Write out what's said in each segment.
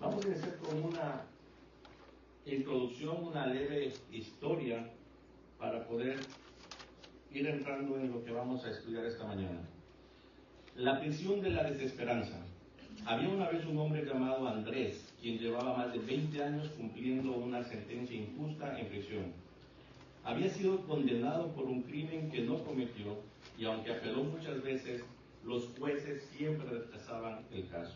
Vamos a iniciar con una introducción, una leve historia para poder ir entrando en lo que vamos a estudiar esta mañana. La prisión de la desesperanza. Había una vez un hombre llamado Andrés, quien llevaba más de 20 años cumpliendo una sentencia injusta en prisión. Había sido condenado por un crimen que no cometió y aunque apeló muchas veces, los jueces siempre rechazaban el caso.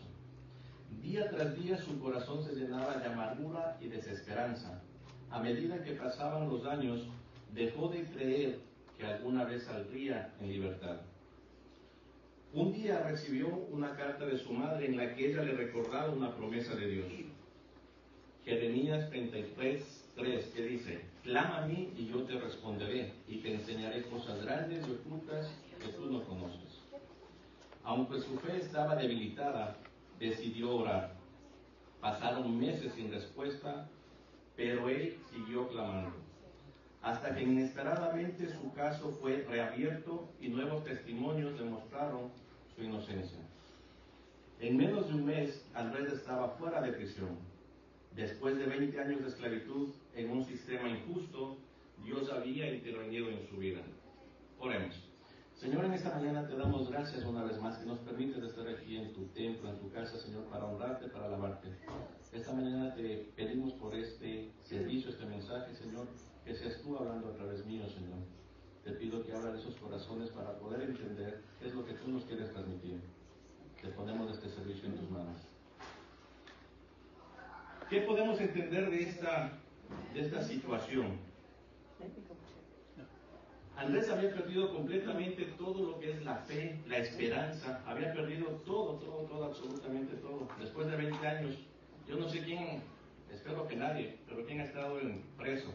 Día tras día su corazón se llenaba de amargura y desesperanza. A medida que pasaban los años, dejó de creer que alguna vez saldría en libertad. Un día recibió una carta de su madre en la que ella le recordaba una promesa de Dios. Jeremías 33:3, que dice: clama a mí y yo te responderé y te enseñaré cosas grandes y ocultas que tú no conoces. Aunque su fe estaba debilitada, decidió orar. Pasaron meses sin respuesta, pero él siguió clamando, hasta que inesperadamente su caso fue reabierto y nuevos testimonios demostraron su inocencia. En menos de un mes, Andrés estaba fuera de prisión. Después de 20 años de esclavitud en un sistema injusto, Dios había intervenido en su vida. Oremos. Señor, en esta mañana te damos gracias una vez más que nos permites estar aquí en tu templo, en tu casa, Señor, para honrarte, para alabarte. Esta mañana te pedimos por este servicio, este mensaje, Señor, que seas tú hablando a través mío, Señor. Te pido que abras esos corazones para poder entender qué es lo que tú nos quieres transmitir. Te ponemos este servicio en tus manos. ¿Qué podemos entender de esta situación? Andrés había perdido completamente todo lo que es la fe, la esperanza, había perdido todo, absolutamente todo. Después de 20 años, yo no sé quién, espero que nadie, pero quién ha estado preso.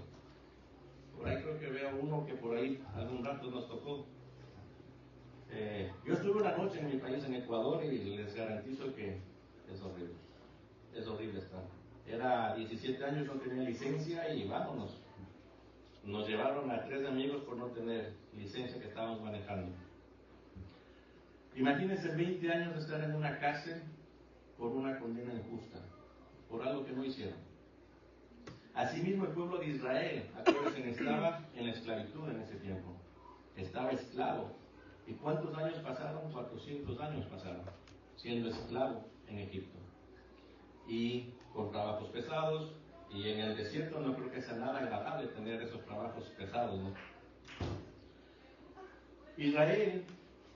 Por ahí creo que veo uno que por ahí algún rato nos tocó. Yo estuve una noche en mi país, en Ecuador, y les garantizo que es horrible estar. Era 17 años, no tenía licencia y vámonos. Nos llevaron a 3 amigos por no tener licencia que estábamos manejando. Imagínense 20 años de estar en una cárcel por una condena injusta, por algo que no hicieron. Asimismo el pueblo de Israel, acuérdense, estaba en la esclavitud en ese tiempo. Estaba esclavo. ¿Y cuántos años pasaron? 400 años pasaron, siendo esclavo en Egipto. Y con trabajos pesados, y en el desierto no creo que sea nada agradable tener esos trabajos pesados, ¿no? Israel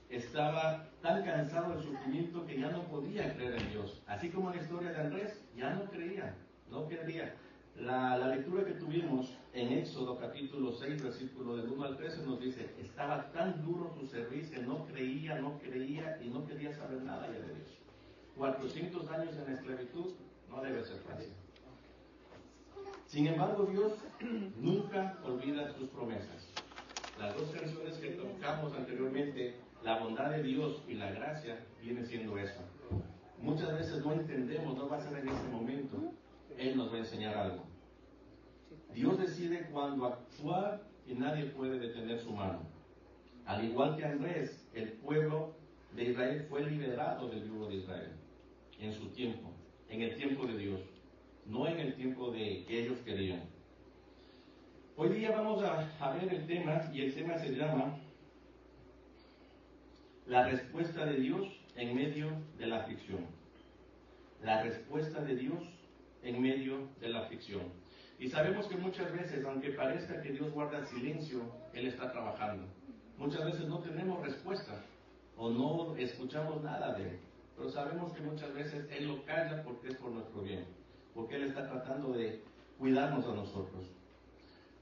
estaba tan cansado del sufrimiento que ya no podía creer en Dios. Así como en la historia de Andrés, ya no creía, no quería. La lectura que tuvimos en Éxodo capítulo 6, versículo del 1 al 13 nos dice: estaba tan duro su servicio, no creía y no quería saber nada ya de Dios. 400 años en la esclavitud no debe ser fácil. Sin embargo, Dios nunca olvida sus promesas. Las 2 canciones que tocamos anteriormente, la bondad de Dios y la gracia, viene siendo eso. Muchas veces no entendemos, no va a ser en ese momento. Él nos va a enseñar algo. Dios decide cuándo actuar y nadie puede detener su mano. Al igual que Andrés, el pueblo de Israel fue liberado del yugo de Israel en su tiempo, en el tiempo de Dios, no en el tiempo de que ellos querían. Hoy día vamos a ver el tema, y el tema se llama la respuesta de Dios en medio de la aflicción. La respuesta de Dios en medio de la aflicción. Y sabemos que muchas veces, aunque parezca que Dios guarda silencio, Él está trabajando. Muchas veces no tenemos respuesta o no escuchamos nada de Él, pero sabemos que muchas veces Él lo calla porque es por nuestro bien, porque Él está tratando de cuidarnos a nosotros.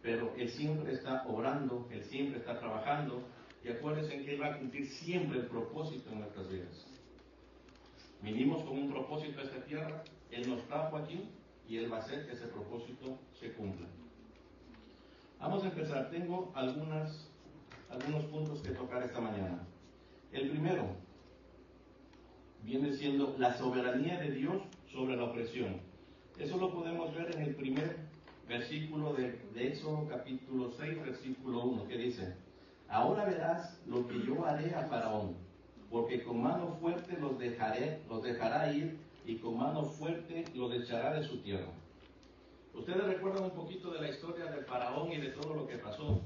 Pero Él siempre está obrando, Él siempre está trabajando, y acuérdense que Él va a cumplir siempre el propósito en nuestras vidas. Vinimos con un propósito a esta tierra, Él nos trajo aquí y Él va a hacer que ese propósito se cumpla. Vamos a empezar. Tengo algunos puntos que tocar esta mañana. El primero viene siendo la soberanía de Dios sobre la opresión. Eso lo podemos ver en el primer versículo de Éxodo capítulo 6, versículo 1, que dice: ahora verás lo que yo haré a Faraón, porque con mano fuerte los dejará ir y con mano fuerte los echará de su tierra. Ustedes recuerdan un poquito de la historia del faraón y de todo lo que pasó.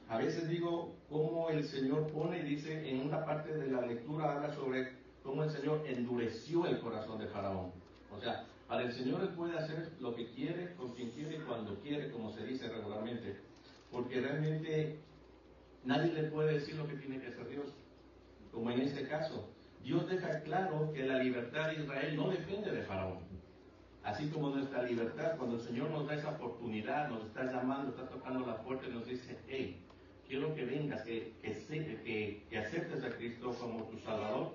A veces digo cómo el Señor pone y dice en una parte de la lectura, habla sobre cómo el Señor endureció el corazón de faraón. O sea, para el Señor Él puede hacer lo que quiere, con quien quiere y cuando quiere, como se dice regularmente, porque realmente nadie le puede decir lo que tiene que hacer Dios. Como en este caso, Dios deja claro que la libertad de Israel no depende de faraón. Así como nuestra libertad, cuando el Señor nos da esa oportunidad, nos está llamando, está tocando la puerta y nos dice, hey, quiero que vengas, que aceptes a Cristo como tu Salvador,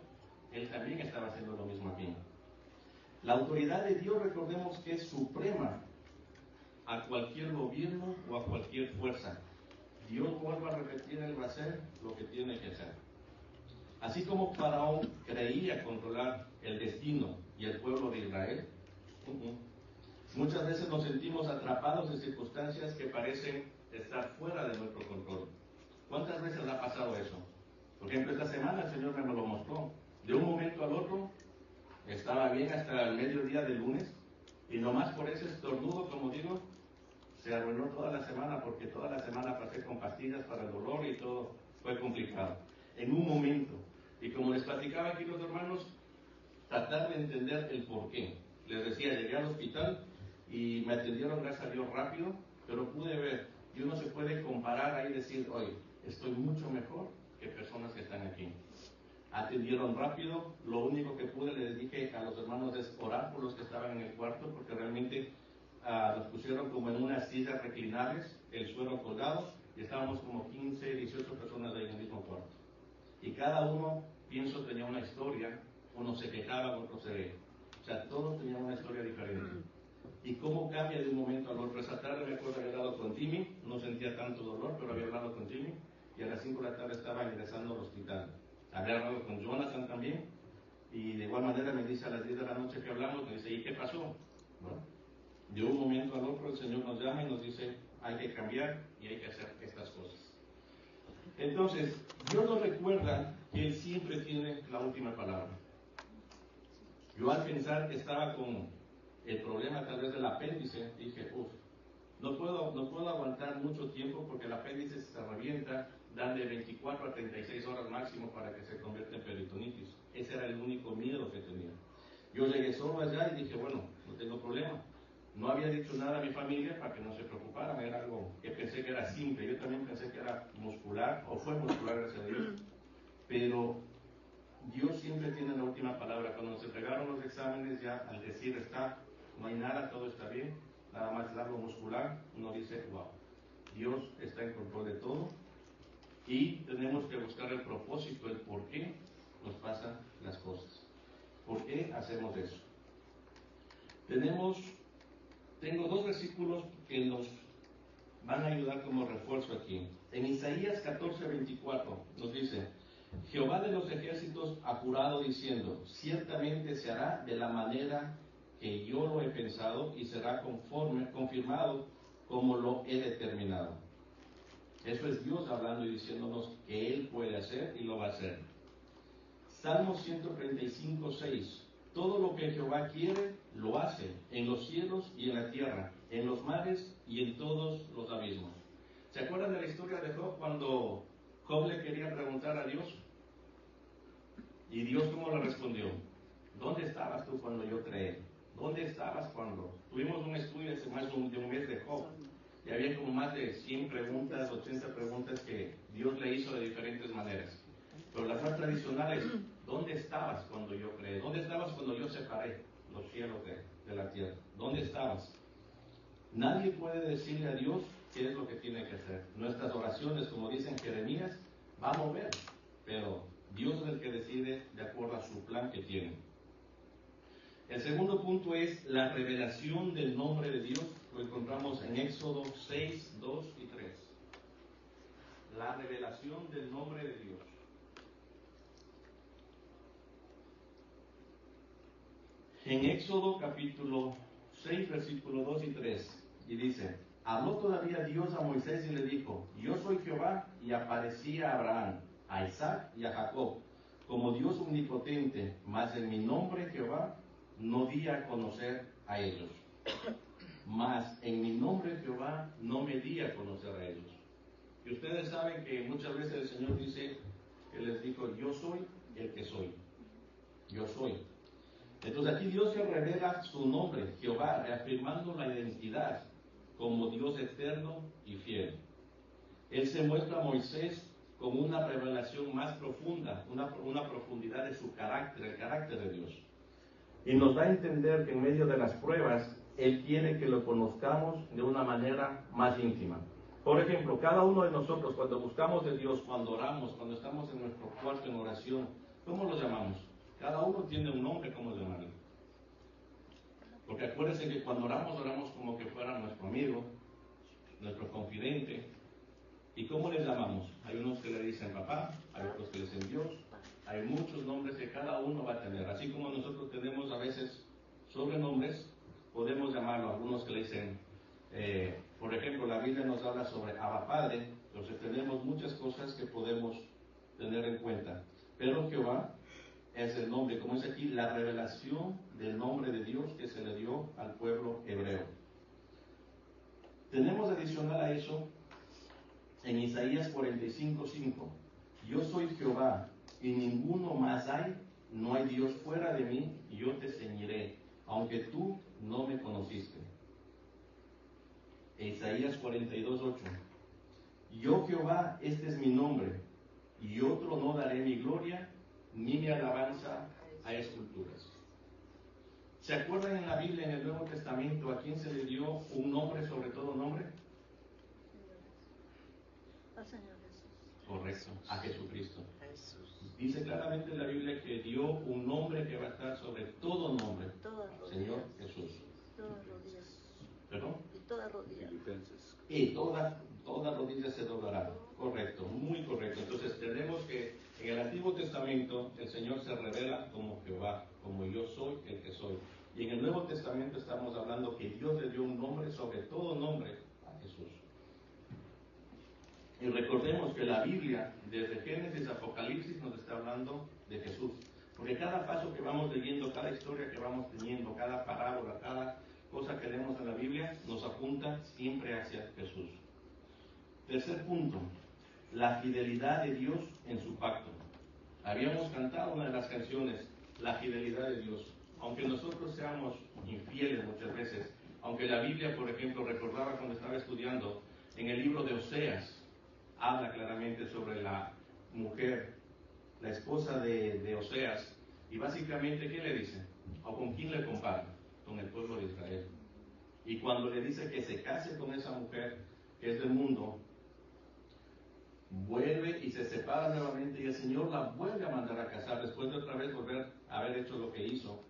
Él también estaba haciendo lo mismo aquí. La autoridad de Dios, recordemos que es suprema a cualquier gobierno o a cualquier fuerza. Dios, vuelve a repetir, Él va a hacer lo que tiene que hacer. Así como Faraón creía controlar el destino y el pueblo de Israel, muchas veces nos sentimos atrapados en circunstancias que parecen estar fuera de nuestro control. ¿Cuántas veces ha pasado eso? Por ejemplo, esta semana el Señor me lo mostró. De un momento al otro, estaba bien hasta el mediodía del lunes, y nomás por ese estornudo, como digo, se arruinó toda la semana, porque toda la semana pasé con pastillas para el dolor y todo fue complicado. En un momento. Y como les platicaba aquí los hermanos, tratar de entender el porqué. Les decía, llegué al hospital y me atendieron, gracias a Dios, rápido, pero pude ver, y uno se puede comparar ahí y decir, oye, estoy mucho mejor que personas que están aquí. Atendieron rápido, lo único que pude, les dije a los hermanos, es orar por los que estaban en el cuarto, porque realmente los pusieron como en unas sillas reclinables, el suelo colgado, y estábamos como 15, 18 personas ahí en el mismo cuarto. Y cada uno, pienso, tenía una historia, uno se quejaba, otro se... O sea, todos tenían una historia diferente. Y cómo cambia de un momento al otro. Esa tarde me acuerdo haber hablado con Timmy, no sentía tanto dolor, pero había hablado con Timmy, y a las 5 de la tarde estaba ingresando al hospital. Había hablado con Jonathan también, y de igual manera me dice a las 10 de la noche que hablamos, me dice, ¿y qué pasó? Bueno, de un momento al otro el Señor nos llama y nos dice, hay que cambiar y hay que hacer estas cosas. Entonces, Dios nos recuerda que Él siempre tiene la última palabra. Yo al pensar que estaba con el problema tal vez del apéndice, dije, no puedo aguantar mucho tiempo porque el apéndice se revienta, dan de 24 a 36 horas máximo para que se convierta en peritonitis. Ese era el único miedo que tenía. Yo llegué solo allá y dije, bueno, no tengo problema. No había dicho nada a mi familia para que no se preocuparan, era algo que pensé que era simple. Yo también pensé que era muscular, o fue muscular, gracias a Dios. Pero Dios siempre tiene la última palabra. Cuando nos entregaron los exámenes, ya al decir no hay nada, todo está bien, nada más es algo muscular, uno dice, wow, Dios está en control de todo, y tenemos que buscar el propósito, el por qué nos pasan las cosas. ¿Por qué hacemos eso? Tengo dos versículos que nos van a ayudar como refuerzo aquí. En Isaías 14:24 nos dice, Jehová de los ejércitos ha jurado diciendo, ciertamente se hará de la manera que yo lo he pensado y será confirmado como lo he determinado. Eso es Dios hablando y diciéndonos que Él puede hacer y lo va a hacer. Salmo 135:6. Todo lo que Jehová quiere, lo hace, en los cielos y en la tierra, en los mares y en todos los abismos. ¿Se acuerdan de la historia de Job cuando Job le quería preguntar a Dios? ¿Y Dios cómo le respondió? ¿Dónde estabas tú cuando yo creé? ¿Dónde estabas cuando? Tuvimos un estudio hace más de un mes de Job, y había como más de 100 preguntas, 80 preguntas que Dios le hizo de diferentes maneras. Pero la más tradicional es, ¿dónde estabas cuando yo creé? ¿Dónde estabas cuando yo separé los cielos de la tierra? ¿Dónde estabas? Nadie puede decirle a Dios qué es lo que tiene que hacer. Nuestras oraciones, como dicen Jeremías, va a mover, pero Dios es el que decide de acuerdo a su plan que tiene. El segundo punto es la revelación del nombre de Dios. Lo encontramos en Éxodo 6, 2 y 3. La revelación del nombre de Dios. En Éxodo capítulo 6, versículo 2 y 3, y dice, habló todavía Dios a Moisés y le dijo, yo soy Jehová, y aparecí a Abraham, a Isaac y a Jacob, como Dios omnipotente, mas en mi nombre Jehová no di a conocer a ellos. Mas en mi nombre Jehová no me di a conocer a ellos. Y ustedes saben que muchas veces el Señor dice, que les dijo, yo soy el que soy. Yo soy. Entonces aquí Dios se revela su nombre, Jehová, reafirmando la identidad como Dios eterno y fiel. Él se muestra a Moisés con una revelación más profunda, una profundidad de su carácter, el carácter de Dios. Y nos da a entender que en medio de las pruebas, Él quiere que lo conozcamos de una manera más íntima. Por ejemplo, cada uno de nosotros cuando buscamos de Dios, cuando oramos, cuando estamos en nuestro cuarto en oración, ¿cómo lo llamamos? Cada uno tiene un nombre, ¿cómo llamarlo? Porque acuérdense que cuando oramos, oramos como que fuera nuestro amigo, nuestro confidente. ¿Y cómo le llamamos? Hay unos que le dicen papá, hay otros que le dicen Dios, hay muchos nombres que cada uno va a tener. Así como nosotros tenemos a veces sobrenombres, podemos llamarlo, algunos que le dicen, por ejemplo, la Biblia nos habla sobre Abba Padre, entonces tenemos muchas cosas que podemos tener en cuenta. Pero Jehová es el nombre, como dice aquí, la revelación del nombre de Dios que se le dio al pueblo hebreo. Tenemos adicional a eso, en Isaías 45:5, yo soy Jehová y ninguno más hay, no hay Dios fuera de mí, y yo te ceñiré, aunque tú no me conociste. Isaías 42:8, yo Jehová, este es mi nombre, y otro no daré mi gloria, ni mi alabanza a esculturas. ¿Se acuerdan en la Biblia, en el Nuevo Testamento, a quién se le dio un nombre sobre todo nombre? Al Señor Jesús. Correcto, a Jesucristo. Jesús. Dice claramente en la Biblia que dio un nombre que va a estar sobre todo nombre. Señor Jesús. Todas rodillas. ¿Perdón? Y todas rodillas. Y toda rodilla se doblará. Correcto, muy correcto. Entonces tenemos que en el Antiguo Testamento el Señor se revela como Jehová, como yo soy el que soy. Y en el Nuevo Testamento estamos hablando que Dios le dio un nombre sobre todo nombre a Jesús. Y recordemos que la Biblia, desde Génesis a Apocalipsis, nos está hablando de Jesús. Porque cada paso que vamos leyendo, cada historia que vamos teniendo, cada parábola, cada cosa que leemos en la Biblia, nos apunta siempre hacia Jesús. Tercer punto, la fidelidad de Dios en su pacto. Habíamos cantado una de las canciones, la fidelidad de Dios. Aunque nosotros seamos infieles muchas veces, aunque la Biblia, por ejemplo, recordaba cuando estaba estudiando, en el libro de Oseas, habla claramente sobre la mujer, la esposa de Oseas, y básicamente, ¿qué le dice? ¿O con quién le compara? Con el pueblo de Israel. Y cuando le dice que se case con esa mujer, que es del mundo, vuelve y se separa nuevamente, y el Señor la vuelve a mandar a casar, después de otra vez volver a haber hecho lo que hizo.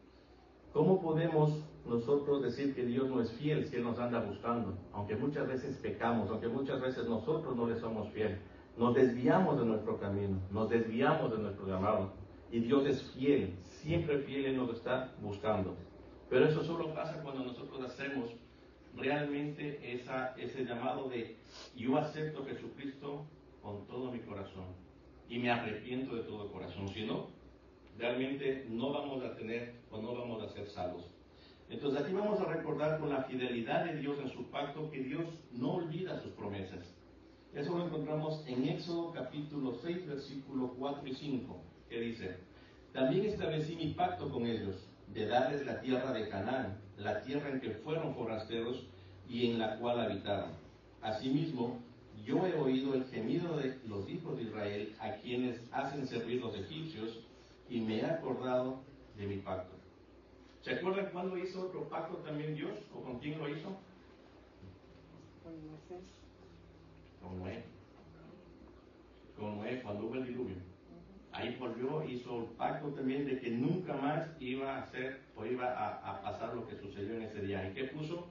¿Cómo podemos nosotros decir que Dios no es fiel si Él nos anda buscando? Aunque muchas veces pecamos, aunque muchas veces nosotros no le somos fiel, nos desviamos de nuestro camino, nos desviamos de nuestro llamado. Y Dios es fiel, siempre fiel, Él nos está buscando. Pero eso solo pasa cuando nosotros hacemos realmente ese llamado de yo acepto a Jesucristo con todo mi corazón y me arrepiento de todo corazón. Si no, realmente no vamos a tener o no vamos a ser salvos. Entonces aquí vamos a recordar con la fidelidad de Dios en su pacto que Dios no olvida sus promesas. Eso lo encontramos en Éxodo capítulo 6, versículos 4 y 5, que dice, también establecí mi pacto con ellos, de darles la tierra de Canaán, la tierra en que fueron forasteros y en la cual habitaron. Asimismo, yo he oído el gemido de los hijos de Israel, a quienes hacen servir los egipcios, y me he acordado de mi pacto. ¿Se acuerdan cuándo hizo otro pacto también Dios? ¿O con quién lo hizo? Con Moisés. Con Noé. Con Noé, cuando hubo el diluvio. Ahí volvió, hizo el pacto también de que nunca más iba a hacer o iba a pasar lo que sucedió en ese día. ¿Y qué puso?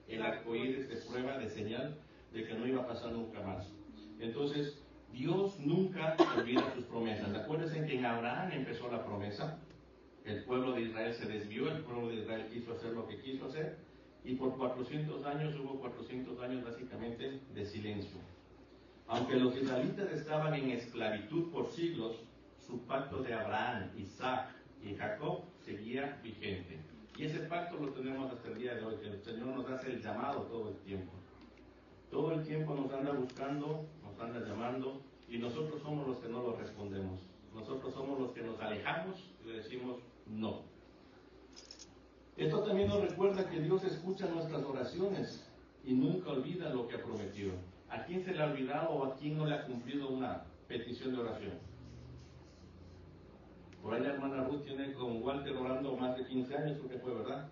El arcoíris de prueba, de señal de que no iba a pasar nunca más. Entonces, Dios nunca olvida sus promesas. Acuérdense que en Abraham empezó la promesa. El pueblo de Israel se desvió, el pueblo de Israel quiso hacer lo que quiso hacer, y por 400 años hubo 400 años básicamente de silencio. Aunque los israelitas estaban en esclavitud por siglos, su pacto de Abraham, Isaac y Jacob seguía vigente. Y ese pacto lo tenemos hasta el día de hoy, que el Señor nos hace el llamado todo el tiempo. Todo el tiempo nos anda buscando, nos anda llamando, y nosotros somos los que no lo respondemos. Nosotros somos los que nos alejamos y le decimos no. Esto también nos recuerda que Dios escucha nuestras oraciones y nunca olvida lo que ha prometido. ¿A quién se le ha olvidado o a quién no le ha cumplido una petición de oración? Por ahí la hermana Ruth tiene con Walter orando más de 15 años, creo que fue, ¿verdad?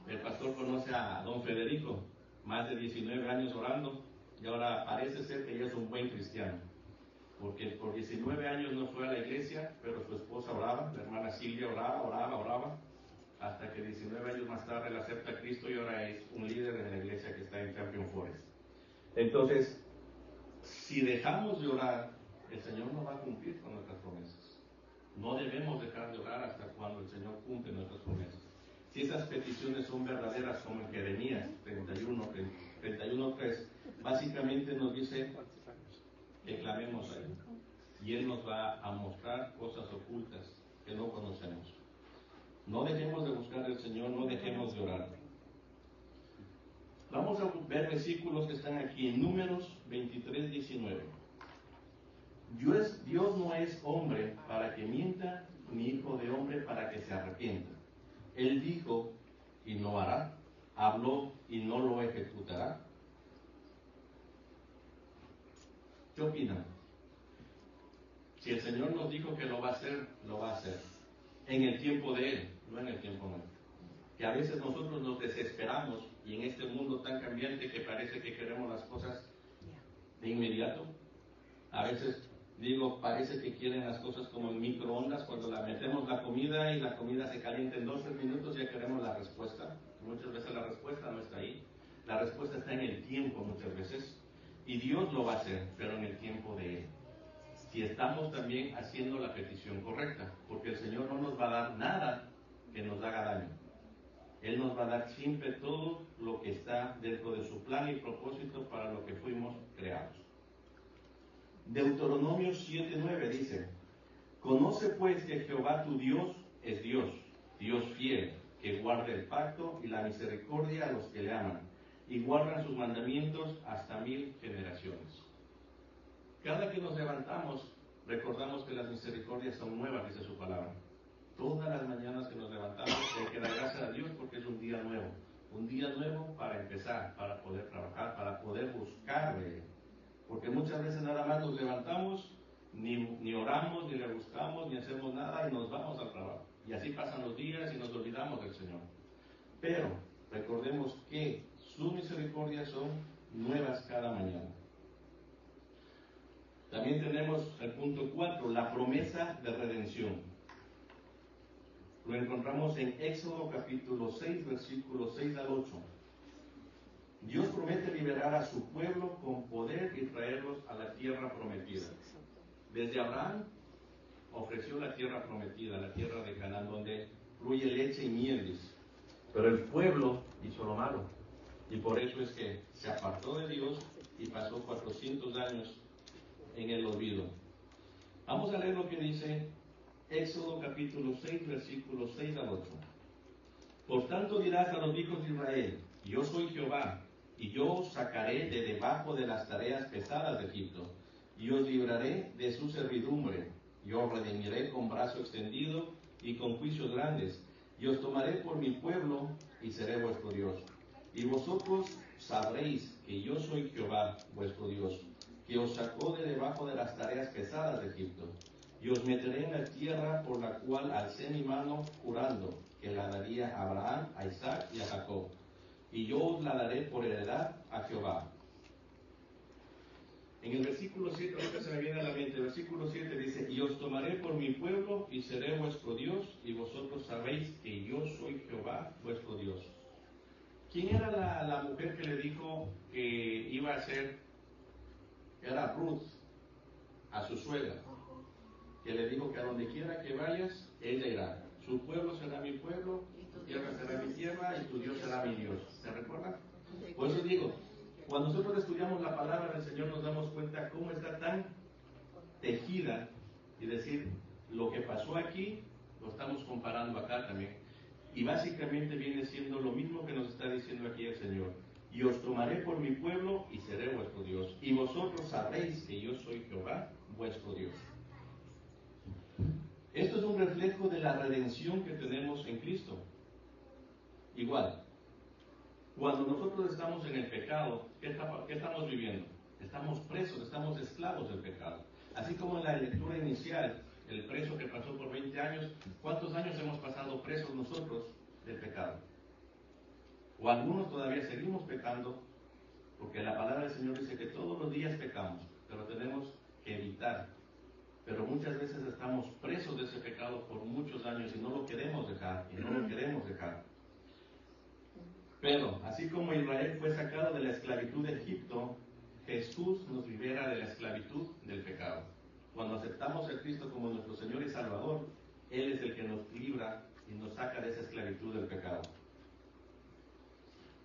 El pastor conoce a don Federico, más de 19 años orando, y ahora parece ser que ella es un buen cristiano, porque por 19 años no fue a la iglesia, pero su esposa oraba, la hermana Silvia oraba, hasta que 19 años más tarde la acepta a Cristo y ahora es un líder en la iglesia que está en Champion Forest. Entonces, si dejamos de orar, el Señor no va a cumplir con nuestras promesas. No debemos dejar de orar hasta cuando el Señor cumple nuestras promesas. Si esas peticiones son verdaderas, como en Jeremías 31:3, básicamente nos dice que clamemos a Él. Y Él nos va a mostrar cosas ocultas que no conocemos. No dejemos de buscar al Señor, no dejemos de orar. Vamos a ver versículos que están aquí en Números 23:19. Dios no es hombre para que mienta, ni hijo de hombre para que se arrepienta. Él dijo y no hará, habló y no lo ejecutará. ¿Qué opinan? Si el Señor nos dijo que lo va a hacer, lo va a hacer. En el tiempo de Él, no en el tiempo nuestro. Que a veces nosotros nos desesperamos y en este mundo tan cambiante que parece que queremos las cosas de inmediato. A veces parece que quieren las cosas como en microondas, cuando la metemos la comida y la comida se calienta en 2 o 3 minutos, ya queremos la respuesta. Muchas veces la respuesta no está ahí. La respuesta está en el tiempo muchas veces. Y Dios lo va a hacer, pero en el tiempo de Él. Si estamos también haciendo la petición correcta, porque el Señor no nos va a dar nada que nos haga daño. Él nos va a dar siempre todo lo que está dentro de su plan y propósito para lo que fuimos creados. Deuteronomio 7:9 dice: Conoce pues que Jehová tu Dios es Dios, Dios fiel, que guarda el pacto y la misericordia a los que le aman, y guardan sus mandamientos hasta 1000 generaciones. Cada que nos levantamos, recordamos que las misericordias son nuevas, dice su palabra. Todas las mañanas que nos levantamos hay que dar gracias a Dios porque es un día nuevo para empezar, para poder trabajar, para poder buscar de Él. Porque muchas veces nada más nos levantamos, ni oramos, ni le buscamos, ni hacemos nada y nos vamos al trabajo. Y así pasan los días y nos olvidamos del Señor. Pero recordemos que sus misericordias son nuevas cada mañana. También tenemos el punto 4, la promesa de redención. Lo encontramos en Éxodo capítulo 6, versículos 6 al 8. Dios promete liberar a su pueblo con poder y traerlos a la tierra prometida. Desde Abraham ofreció la tierra prometida, la tierra de Canaán, donde fluye leche y miel. Pero el pueblo hizo lo malo. Y por eso es que se apartó de Dios y pasó 400 años en el olvido. Vamos a leer lo que dice Éxodo capítulo 6, versículos 6 al 8. Por tanto dirás a los hijos de Israel: Yo soy Jehová, y yo os sacaré de debajo de las tareas pesadas de Egipto, y os libraré de su servidumbre, y os redimiré con brazo extendido y con juicios grandes, y os tomaré por mi pueblo, y seré vuestro Dios. Y vosotros sabréis que yo soy Jehová, vuestro Dios, que os sacó de debajo de las tareas pesadas de Egipto, y os meteré en la tierra por la cual alcé mi mano jurando que la daría a Abraham, a Isaac y a Jacob, y yo os la daré por heredad a Jehová. En el versículo 7, ahorita se me viene a la mente, el versículo 7 dice: Y os tomaré por mi pueblo, y seré vuestro Dios, y vosotros sabéis que yo soy Jehová, vuestro Dios. ¿Quién era la mujer que le dijo que iba a ser? Era Ruth, a su suegra, que le dijo que a donde quiera que vayas, ella irá. Su pueblo será mi pueblo, tu tierra será mi tierra, y tu Dios será mi Dios. ¿Se recuerdan? Por eso digo, cuando nosotros estudiamos la palabra del Señor nos damos cuenta cómo está tan tejida y decir, lo que pasó aquí, lo estamos comparando acá también. Y básicamente viene siendo lo mismo que nos está diciendo aquí el Señor. Y os tomaré por mi pueblo y seré vuestro Dios. Y vosotros sabréis que yo soy Jehová, vuestro Dios. Esto es un reflejo de la redención que tenemos en Cristo. Igual, cuando nosotros estamos en el pecado, ¿qué estamos viviendo? Estamos presos, estamos esclavos del pecado. Así como en la lectura inicial, el preso que pasó por 20 años, ¿cuántos años hemos pasado presos nosotros del pecado? O algunos todavía seguimos pecando, porque la palabra del Señor dice que todos los días pecamos, pero tenemos que evitar. Pero muchas veces estamos presos de ese pecado por muchos años y no lo queremos dejar, Pero, así como Israel fue sacado de la esclavitud de Egipto, Jesús nos libera de la esclavitud del pecado. Cuando aceptamos a Cristo como nuestro Señor y Salvador, Él es el que nos libra y nos saca de esa esclavitud del pecado.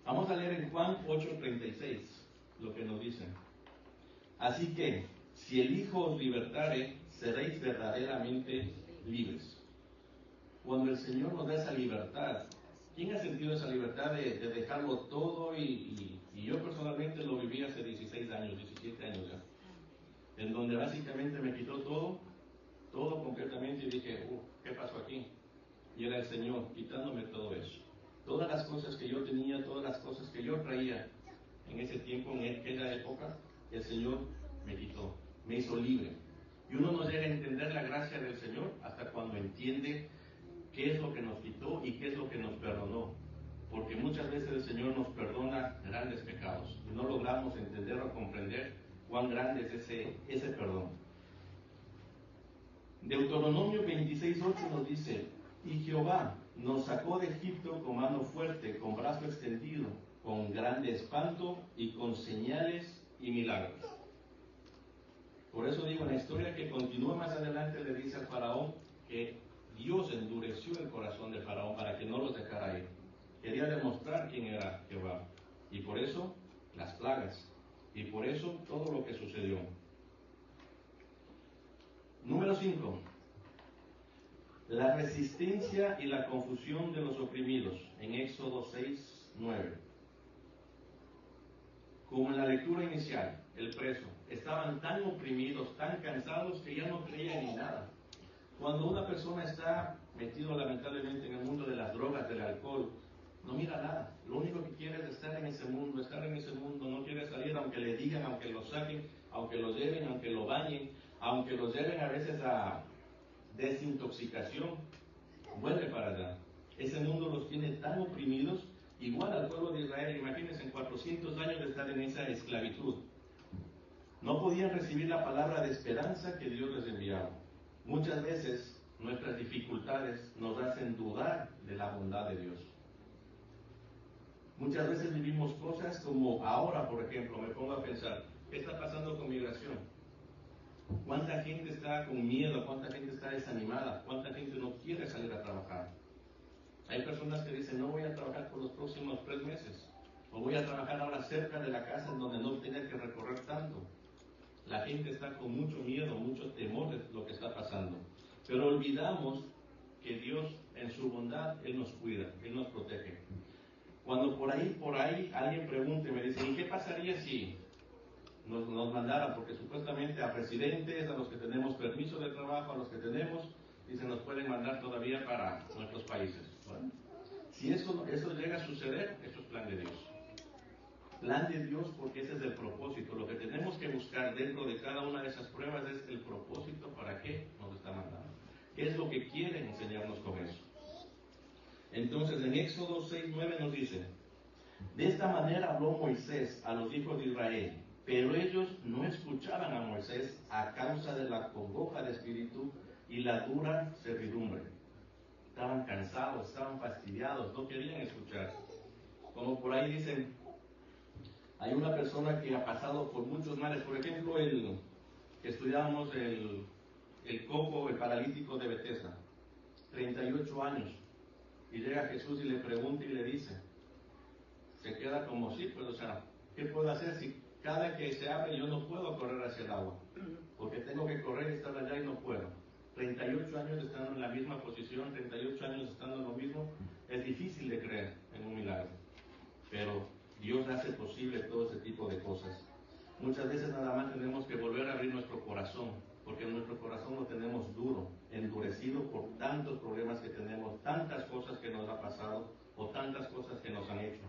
Vamos a leer en Juan 8:36 lo que nos dice. Así que, si el Hijo os libertare, seréis verdaderamente libres. Cuando el Señor nos da esa libertad, ¿quién ha sentido esa libertad de dejarlo todo? Y yo personalmente lo viví hace 16 años, 17 años ya, en donde básicamente me quitó todo completamente y dije, ¿qué pasó aquí? Y era el Señor quitándome todo eso. Todas las cosas que yo tenía, todas las cosas que yo traía en ese tiempo, en aquella época, el Señor me quitó, me hizo libre. Y uno no llega a entender la gracia del Señor hasta cuando entiende qué es lo que nos quitó y qué es lo que nos perdonó. Porque muchas veces el Señor nos perdona grandes pecados y no logramos entender o comprender cuán grande es ese perdón. Deuteronomio 26:8 nos dice, y Jehová nos sacó de Egipto con mano fuerte, con brazo extendido, con grande espanto y con señales y milagros. Por eso digo, en la historia que continúa más adelante le dice al faraón que Dios endureció el corazón de faraón para que no los dejara ir. Quería demostrar quién era Jehová. Y por eso las plagas. Y por eso todo lo que sucedió. Número 5. La resistencia y la confusión de los oprimidos. En Éxodo 6:9. Como en la lectura inicial, el preso. Estaban tan oprimidos, tan cansados que ya no creían en nada. Cuando una persona está metido lamentablemente en el mundo de las drogas, del alcohol, no mira nada. Lo único que quiere es estar en ese mundo, no quiere salir aunque le digan, aunque lo saquen, aunque lo lleven, aunque lo bañen, aunque los lleven a veces a desintoxicación, vuelve para allá. Ese mundo los tiene tan oprimidos, igual al pueblo de Israel. Imagínense, en 400 años de estar en esa esclavitud. No podían recibir la palabra de esperanza que Dios les enviaba. Muchas veces nuestras dificultades nos hacen dudar de la bondad de Dios. Muchas veces vivimos cosas como ahora, por ejemplo, me pongo a pensar, ¿qué está pasando con migración? ¿Cuánta gente está con miedo? ¿Cuánta gente está desanimada? ¿Cuánta gente no quiere salir a trabajar? Hay personas que dicen, no voy a trabajar por los próximos 3 meses. O voy a trabajar ahora cerca de la casa en donde no tenga que recorrer tanto. La gente está con mucho miedo, mucho temor de lo que está pasando. Pero olvidamos que Dios, en su bondad, Él nos cuida, Él nos protege. Cuando por ahí alguien pregunte, me dice, ¿y qué pasaría si nos mandaran? Porque supuestamente a residentes, a los que tenemos permiso de trabajo, a los que tenemos, dicen, nos pueden mandar todavía para nuestros países. Bueno, si eso llega a suceder, eso es plan de Dios. Plan de Dios, porque ese es el propósito. Lo que tenemos que buscar dentro de cada una de esas pruebas es el propósito para qué nos está mandando. ¿Qué es lo que quiere enseñarnos con eso? Entonces en Éxodo 6:9 nos dice, de esta manera habló Moisés a los hijos de Israel, pero ellos no escuchaban a Moisés a causa de la congoja de espíritu y la dura servidumbre. Estaban cansados, estaban fastidiados, no querían escuchar. Como por ahí dicen, hay una persona que ha pasado por muchos males. Por ejemplo, estudiábamos el cojo, el paralítico de Bethesda, 38 años. Y llega Jesús y le pregunta y le dice, se queda como sí, pues, o sea, ¿qué puedo hacer si cada que se abre yo no puedo correr hacia el agua? Porque tengo que correr y estar allá y no puedo. 38 años estando en la misma posición, 38 años estando en lo mismo, es difícil de creer en un milagro. Pero Dios hace posible todo ese tipo de cosas. Muchas veces nada más tenemos que volver a abrir nuestro corazón, porque nuestro corazón lo tenemos duro, endurecido por tantos problemas que tenemos, tantas cosas que nos ha pasado o tantas cosas que nos han hecho.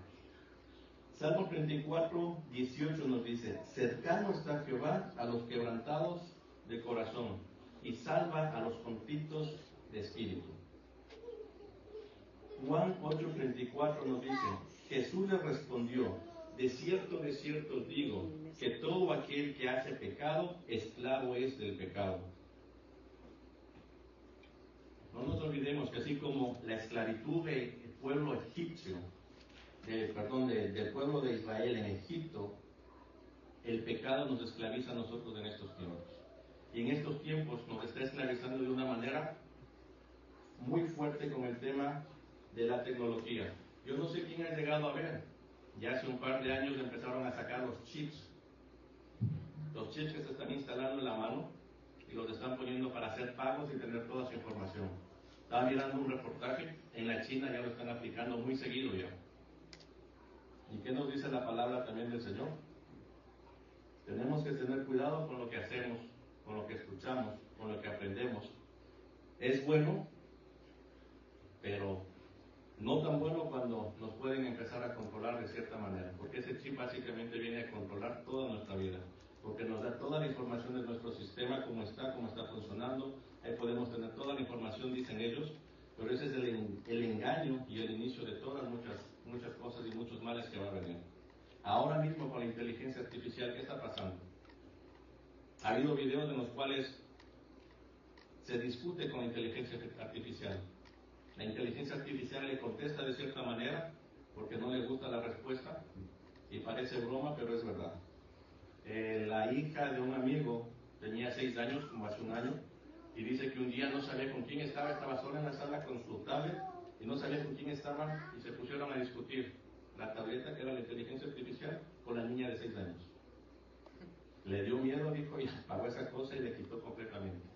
Salmo 34, 18 nos dice: cercano está Jehová a los quebrantados de corazón y salva a los contritos de espíritu. Juan 8:34 nos dice: Jesús le respondió: de cierto os digo, que todo aquel que hace pecado, esclavo es del pecado. No nos olvidemos que así como la esclavitud del pueblo egipcio, del pueblo de Israel en Egipto, el pecado nos esclaviza a nosotros en estos tiempos. Y en estos tiempos nos está esclavizando de una manera muy fuerte con el tema de la tecnología. Yo no sé quién ha llegado a ver, ya hace un par de años empezaron a sacar los chips que se están instalando en la mano y los están poniendo para hacer pagos y tener toda su información. Estaba mirando un reportaje, en la China ya lo están aplicando muy seguido ya. ¿Y qué nos dice la palabra también del Señor? Tenemos que tener cuidado con lo que hacemos, con lo que escuchamos, con lo que aprendemos. Es bueno, pero no tan bueno cuando nos pueden empezar a controlar de cierta manera, porque ese chip básicamente viene a controlar toda nuestra vida, porque nos da toda la información de nuestro sistema, cómo está funcionando. Ahí podemos tener toda la información, dicen ellos, pero ese es el engaño y el inicio de todas muchas cosas y muchos males que va a venir. Ahora mismo con la inteligencia artificial, ¿qué está pasando? Ha habido videos en los cuales se discute con la inteligencia artificial. La inteligencia artificial le contesta de cierta manera porque no le gusta la respuesta y parece broma, pero es verdad. La hija de un amigo tenía 6 años, como hace un año, y dice que un día no sabía con quién estaba sola en la sala con su tablet y no sabía con quién estaba y se pusieron a discutir la tableta, que era la inteligencia artificial, con la niña de 6 años. Le dio miedo, dijo, y apagó esa cosa y le quitó completamente.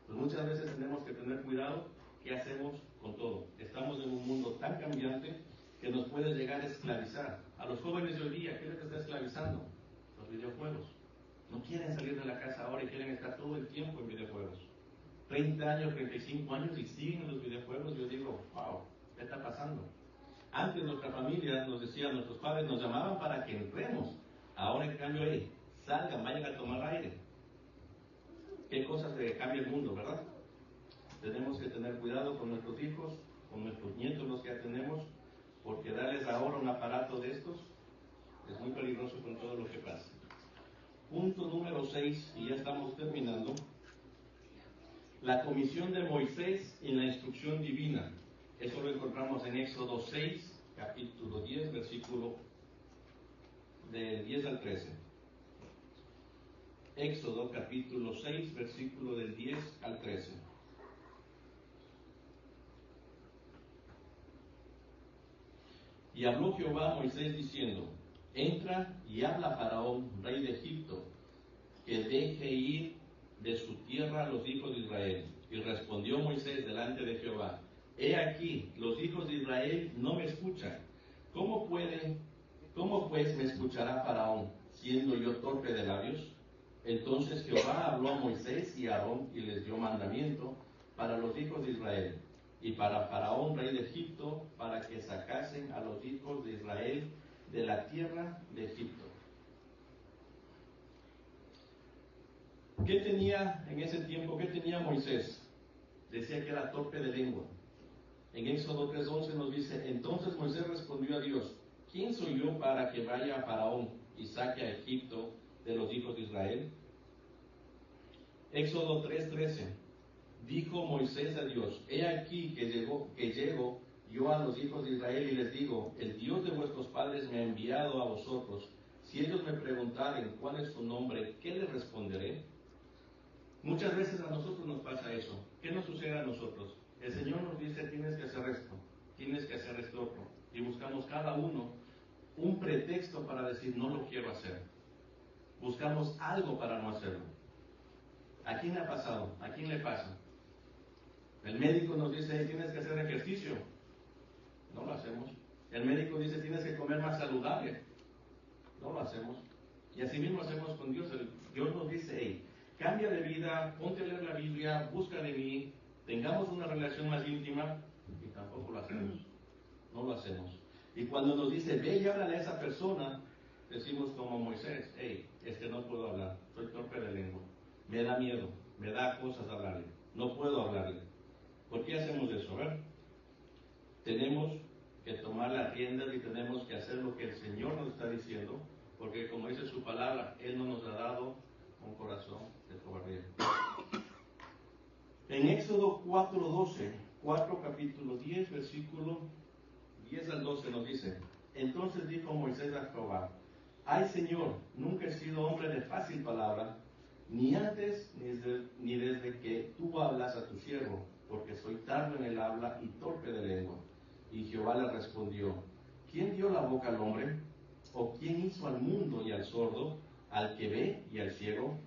Pues muchas veces tenemos que tener cuidado qué hacemos con todo. Estamos en un mundo tan cambiante que nos puede llegar a esclavizar. A los jóvenes de hoy día, ¿qué es lo que está esclavizando? Los videojuegos. No quieren salir de la casa ahora y quieren estar todo el tiempo en videojuegos. 30 años, 35 años y siguen en los videojuegos. Yo digo, wow, ¿qué está pasando? Antes nuestra familia nos decía, nuestros padres nos llamaban para que entremos. Ahora en cambio, salgan, vayan a tomar aire. Qué cosas que cambia el mundo, ¿verdad? Tenemos que tener cuidado con nuestros hijos, con nuestros nietos, los que ya tenemos, porque darles ahora un aparato de estos es muy peligroso con todo lo que pasa. Punto número 6, y ya estamos terminando. La comisión de Moisés en la instrucción divina. Eso lo encontramos en Éxodo 6, capítulo 10, versículo del 10 al 13. Éxodo capítulo 6, versículo del 10 al 13. Y habló Jehová a Moisés diciendo: entra y habla a Faraón, rey de Egipto, que deje ir de su tierra a los hijos de Israel. Y respondió Moisés delante de Jehová: he aquí, los hijos de Israel no me escuchan. ¿Cómo pues me escuchará Faraón, siendo yo torpe de labios? Entonces Jehová habló a Moisés y a Aarón y les dio mandamiento para los hijos de Israel y para Faraón, rey de Egipto, para que sacasen a los hijos de Israel de la tierra de Egipto. ¿Qué tenía en ese tiempo? ¿Qué tenía Moisés? Decía que era torpe de lengua. En Éxodo 3:11 nos dice: entonces Moisés respondió a Dios: ¿quién soy yo para que vaya a Faraón y saque a Egipto de los hijos de Israel? Éxodo 3:13: dijo Moisés a Dios: he aquí que llego yo a los hijos de Israel y les digo: el Dios de vuestros padres me ha enviado a vosotros. Si ellos me preguntaren cuál es su nombre, ¿qué les responderé? Muchas veces a nosotros nos pasa eso. ¿Qué nos sucede a nosotros? El Señor nos dice: tienes que hacer esto, tienes que hacer esto otro. Y buscamos cada uno un pretexto para decir: no lo quiero hacer. Buscamos algo para no hacerlo. ¿A quién le ha pasado? ¿A quién le pasa? El médico nos dice, hey, tienes que hacer ejercicio. No lo hacemos. El médico dice, tienes que comer más saludable. No lo hacemos. Y así mismo hacemos con Dios. Dios nos dice, hey, cambia de vida, ponte a leer la Biblia, busca de mí, tengamos una relación más íntima, y tampoco lo hacemos. No lo hacemos. Y cuando nos dice, ve y háblale a esa persona, decimos como Moisés, hey, es que no puedo hablar, soy torpe de lengua, me da miedo, me da cosas hablarle, no puedo hablarle. ¿Por qué hacemos eso? A ver, tenemos que tomar las riendas y tenemos que hacer lo que el Señor nos está diciendo, porque como dice su palabra, Él no nos ha dado un corazón de cobardía. En Éxodo 4:12, 4 capítulo 10, versículo 10 al 12 nos dice, entonces dijo Moisés a Jehová, ay Señor, nunca he sido hombre de fácil palabra, ni antes ni desde que tú hablas a tu siervo, porque soy tardo en el habla y torpe de lengua. Y Jehová le respondió, ¿quién dio la boca al hombre? ¿O quién hizo al mundo y al sordo, al que ve y al ciego?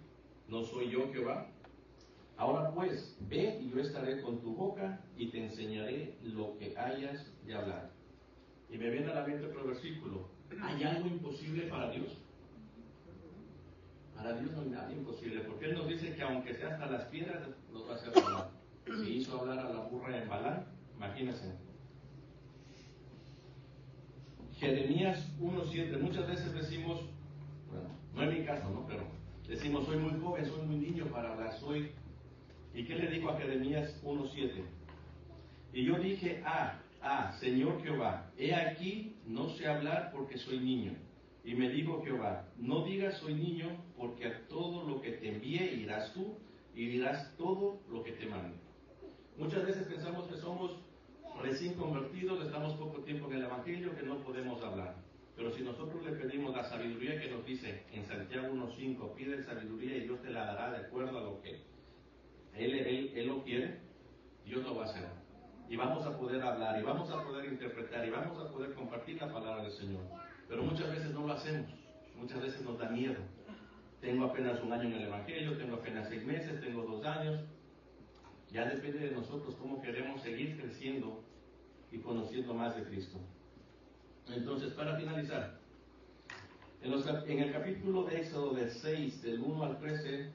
¿No soy yo Jehová? Ahora pues, ve y yo estaré con tu boca y te enseñaré lo que hayas de hablar. Y me viene a la mente otro versículo. ¿Hay algo imposible para Dios? Para Dios no hay nada imposible, porque Él nos dice que aunque sea hasta las piedras, nos va a hacer hablar. Si hizo hablar a la burra en Balán, imagínense. Jeremías 1:7, muchas veces decimos, bueno, no es mi caso, ¿no? Pero decimos, soy muy joven, soy muy niño para hablar, ¿Y qué le dijo a Jeremías 1:7? Y yo dije, Señor Jehová, he aquí, no sé hablar porque soy niño. Y me dijo Jehová, no digas soy niño, porque a todo lo que te envíe irás tú, y dirás todo lo que te mande. Muchas veces pensamos que somos recién convertidos, estamos poco tiempo en el Evangelio, que no podemos hablar. Pero si nosotros le pedimos la sabiduría que nos dice en Santiago 1:5, pide sabiduría y Dios te la dará de acuerdo a lo que Él lo quiere, Dios lo va a hacer. Y vamos a poder hablar, y vamos a poder interpretar, y vamos a poder compartir la palabra del Señor. Pero muchas veces no lo hacemos, muchas veces nos da miedo. Tengo apenas un año en el Evangelio, tengo apenas 6 meses, tengo 2 años. Ya depende de nosotros cómo queremos seguir creciendo y conociendo más de Cristo. Entonces, para finalizar, en el capítulo de Éxodo del 6, del 1 al 13,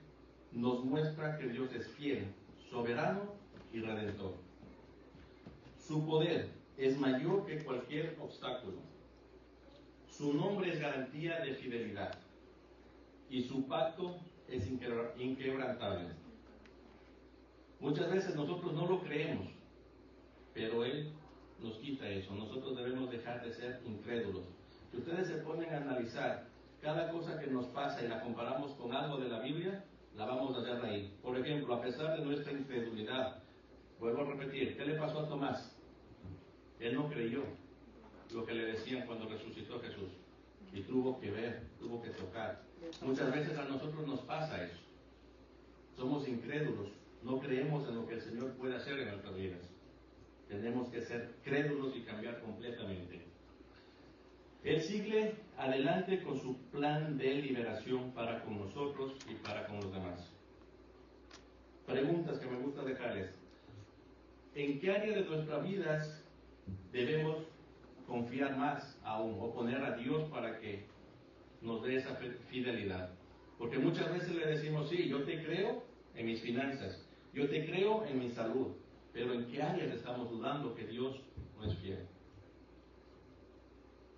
nos muestra que Dios es fiel, soberano y redentor. Su poder es mayor que cualquier obstáculo. Su nombre es garantía de fidelidad. Y su pacto es inquebrantable. Muchas veces nosotros no lo creemos, pero Él nos quita eso. Nosotros debemos dejar de ser incrédulos. Si ustedes se ponen a analizar cada cosa que nos pasa y la comparamos con algo de la Biblia, la vamos a hacer ahí. Por ejemplo, a pesar de nuestra incredulidad, vuelvo a repetir, ¿qué le pasó a Tomás? Él no creyó lo que le decían cuando resucitó Jesús. Y tuvo que ver, tuvo que tocar. Muchas veces a nosotros nos pasa eso. Somos incrédulos, no creemos en lo que el Señor puede hacer en nuestras vidas. Tenemos que ser crédulos y cambiar completamente. Él sigue adelante con su plan de liberación para con nosotros y para con los demás. Preguntas que me gusta dejarles. ¿En qué área de nuestras vidas debemos confiar más aún o poner a Dios para que nos dé esa fidelidad? Porque muchas veces le decimos, sí, yo te creo en mis finanzas, yo te creo en mi salud, pero ¿en qué áreas estamos dudando que Dios no es fiel?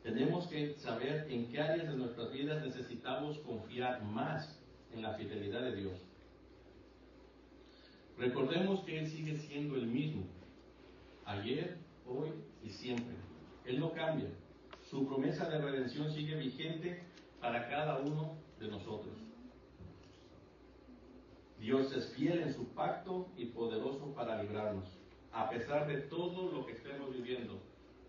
Tenemos que saber en qué áreas de nuestras vidas necesitamos confiar más en la fidelidad de Dios. Recordemos que Él sigue siendo el mismo, ayer, hoy y siempre. Él no cambia. Su promesa de redención sigue vigente para cada uno de nosotros. Dios es fiel en su pacto y poderoso para librarnos, a pesar de todo lo que estemos viviendo.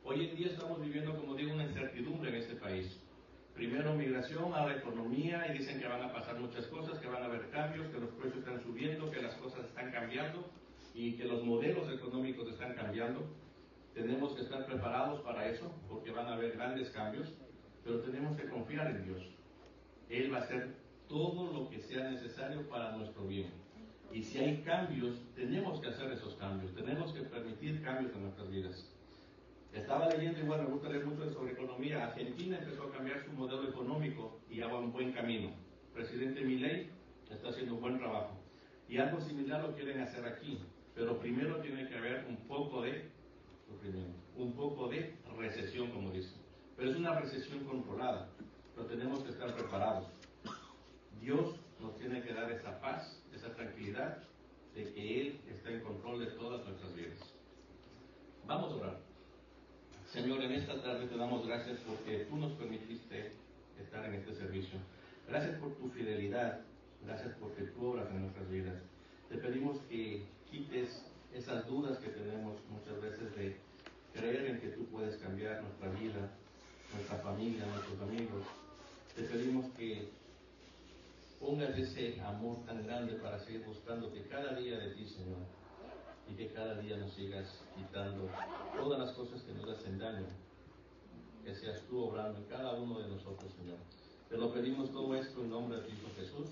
Hoy en día estamos viviendo, como digo, una incertidumbre en este país. Primero migración, ahora economía, y dicen que van a pasar muchas cosas, que van a haber cambios, que los precios están subiendo, que las cosas están cambiando y que los modelos económicos están cambiando. Tenemos que estar preparados para eso, porque van a haber grandes cambios, pero tenemos que confiar en Dios. Él va a hacer todo lo que sea necesario para nuestro bien. Y si hay cambios, tenemos que hacer esos cambios, tenemos que permitir cambios en nuestras vidas. Estaba leyendo, igual me gusta leer mucho sobre economía. Argentina empezó a cambiar su modelo económico y ya va en buen camino. El presidente Milei está haciendo un buen trabajo. Y algo similar lo quieren hacer aquí. Pero primero tiene que haber un poco de sufrimiento, un poco de recesión, como dicen. Pero es una recesión controlada. Pero tenemos que estar preparados. Dios nos tiene que dar esa paz, esa tranquilidad de que Él está en control de todas nuestras vidas. Vamos a orar. Señor, en esta tarde te damos gracias porque tú nos permitiste estar en este servicio. Gracias por tu fidelidad, gracias porque tú obras en nuestras vidas. Te pedimos que quites esas dudas que tenemos muchas veces de creer en que tú puedes cambiar nuestra vida, nuestra familia, nuestros amigos. Te pedimos que pongas ese amor tan grande para seguir buscándote cada día de ti, Señor, y que cada día nos sigas quitando todas las cosas que nos hacen daño, que seas tú obrando en cada uno de nosotros, Señor. Te lo pedimos todo esto en nombre de Cristo Jesús.